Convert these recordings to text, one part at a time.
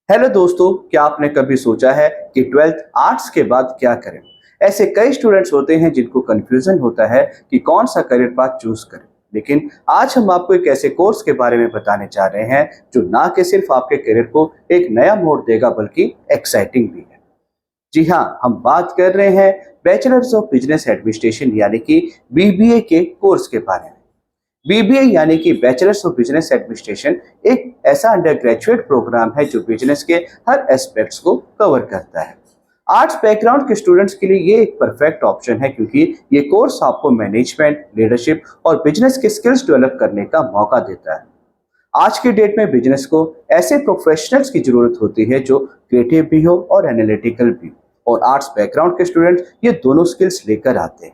Hello दोस्तों, क्या आपने कभी सोचा है कि 12th आर्ट्स के बाद क्या करें? ऐसे कई स्टूडेंट्स होते हैं जिनको कंफ्यूजन होता है कि कौन सा करियर पाथ चूज करें। लेकिन आज हम आपको एक ऐसे कोर्स के बारे में बताने जा रहे हैं जो ना कि सिर्फ आपके करियर को एक नया मोड़ देगा बल्कि एक्साइटिंग भी है। जी हाँ, हम बात कर रहे हैं बैचलर्स ऑफ बिजनेस एडमिनिस्ट्रेशन यानी कि बीबीए के कोर्स के बारे में। बीबीए यानी कि बैचलर्स ऑफ बिजनेस एडमिनिस्ट्रेशन एक ऐसा अंडर ग्रेजुएट प्रोग्राम है जो बिजनेस के हर एस्पेक्ट्स को कवर करता है। आर्ट्स बैकग्राउंड के स्टूडेंट्स के लिए ये एक परफेक्ट ऑप्शन है क्योंकि ये कोर्स आपको मैनेजमेंट, लीडरशिप और बिजनेस के स्किल्स डेवलप करने का मौका देता है। आज के डेट में बिजनेस को ऐसे प्रोफेशनल्स की जरूरत होती है जो क्रिएटिव भी हो और एनालिटिकल भी, और आर्ट्स बैकग्राउंड के स्टूडेंट्स ये दोनों स्किल्स लेकर आते हैं।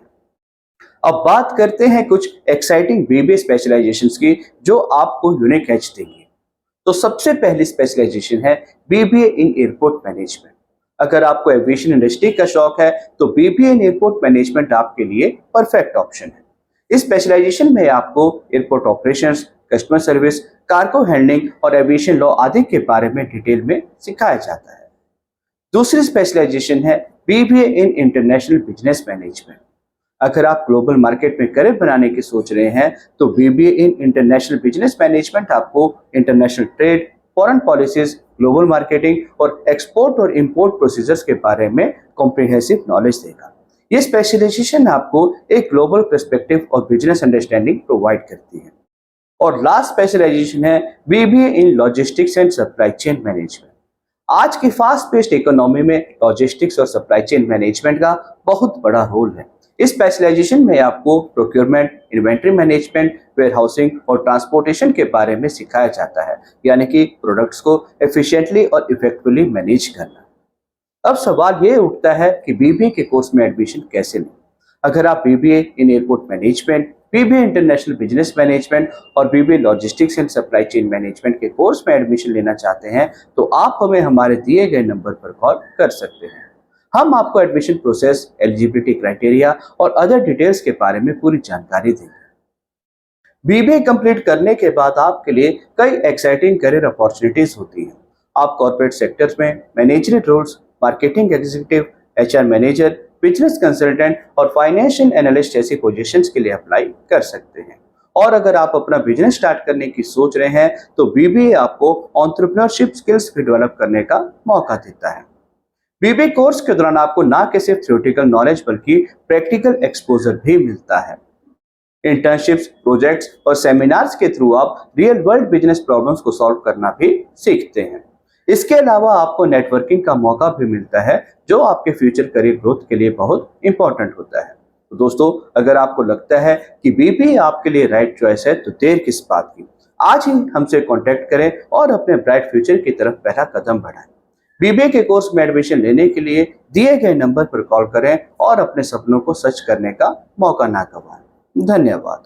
अब बात करते हैं कुछ एक्साइटिंग बीबीए स्पेशलाइजेशंस की जो आपको यूनिक एज देंगे। तो सबसे पहली स्पेशलाइजेशन है बीबीए इन एयरपोर्ट मैनेजमेंट। अगर आपको एविएशन इंडस्ट्री का शौक है तो बीबीए इन एयरपोर्ट मैनेजमेंट आपके लिए परफेक्ट ऑप्शन है। इस स्पेशलाइजेशन में आपको airport operations, customer service, cargo handling और एविएशन लॉ आदि के बारे में डिटेल में सिखाया जाता है। दूसरी स्पेशलाइजेशन है BBA in international business management. अगर आप ग्लोबल मार्केट में करियर बनाने की सोच रहे हैं तो BBA in international business management आपको international trade, foreign policies, global marketing और एक्सपोर्ट और इंपोर्ट प्रोसीजर्स के बारे में कॉम्प्रिहेंसिव नॉलेज देगा। ये स्पेशलाइजेशन आपको एक ग्लोबल पर्सपेक्टिव और बिजनेस अंडरस्टैंडिंग प्रोवाइड करती है। और लास्ट स्पेशलाइजेशन है BBA in logistics and supply chain management. आज की फास्ट पेस्ड इकोनॉमी में लॉजिस्टिक्स और सप्लाई चेन मैनेजमेंट का बहुत बड़ा रोल है। इस स्पेशलाइजेशन में आपको प्रोक्योरमेंट, इन्वेंट्री मैनेजमेंट, वेयरहाउसिंग और ट्रांसपोर्टेशन के बारे में सिखाया जाता है, यानी कि प्रोडक्ट्स को एफिशिएंटली और इफेक्टिवली मैनेज करना। अब सवाल ये उठता है कि बीबीए के कोर्स में एडमिशन कैसे लें। अगर आप BBA in airport management, BBA international business management और BBA logistics and supply chain management के कोर्स में एडमिशन लेना चाहते हैं तो आप हमें हमारे दिए गए नंबर पर कॉल कर सकते हैं। हम आपको एडमिशन प्रोसेस, एलिजिबिलिटी क्राइटेरिया और अदर डिटेल्स के बारे में पूरी जानकारी देंगे। बीबीए कंप्लीट करने के बाद आपके लिए कई एक्साइटिंग करियर अपॉर्चुनिटीज होती हैं। आप कॉर्पोरेट सेक्टर्स में managerial roles, marketing executive, HR manager, business consultant और फाइनेंशियल एनालिस्ट जैसी पोजीशंस के लिए अप्लाई कर सकते हैं। और अगर आप अपना बिजनेस स्टार्ट करने की सोच रहे हैं तो बीबीए आपको एंटरप्रेन्योरशिप स्किल्स भी डेवलप करने का मौका देता है। बीबीए कोर्स के दौरान आपको ना कि सिर्फ थ्योरेटिकल नॉलेज बल्कि प्रैक्टिकल एक्सपोजर भी मिलता है। इंटर्नशिप्स, प्रोजेक्ट्स और सेमिनार्स के थ्रू आप रियल वर्ल्ड बिजनेस प्रॉब्लम्स को सॉल्व करना भी सीखते हैं। इसके अलावा आपको नेटवर्किंग का मौका भी मिलता है जो आपके फ्यूचर करियर ग्रोथ के लिए बहुत इंपॉर्टेंट होता है। तो दोस्तों, अगर आपको लगता है कि बीबीए आपके लिए राइट चॉइस है तो देर किस बात की, आज ही हमसे कांटेक्ट करें और अपने ब्राइट फ्यूचर की तरफ पहला कदम बढ़ाएं। बीबीए के कोर्स में एडमिशन लेने के लिए दिए गए नंबर पर कॉल करें और अपने सपनों को सच करने का मौका ना गवाएं। धन्यवाद।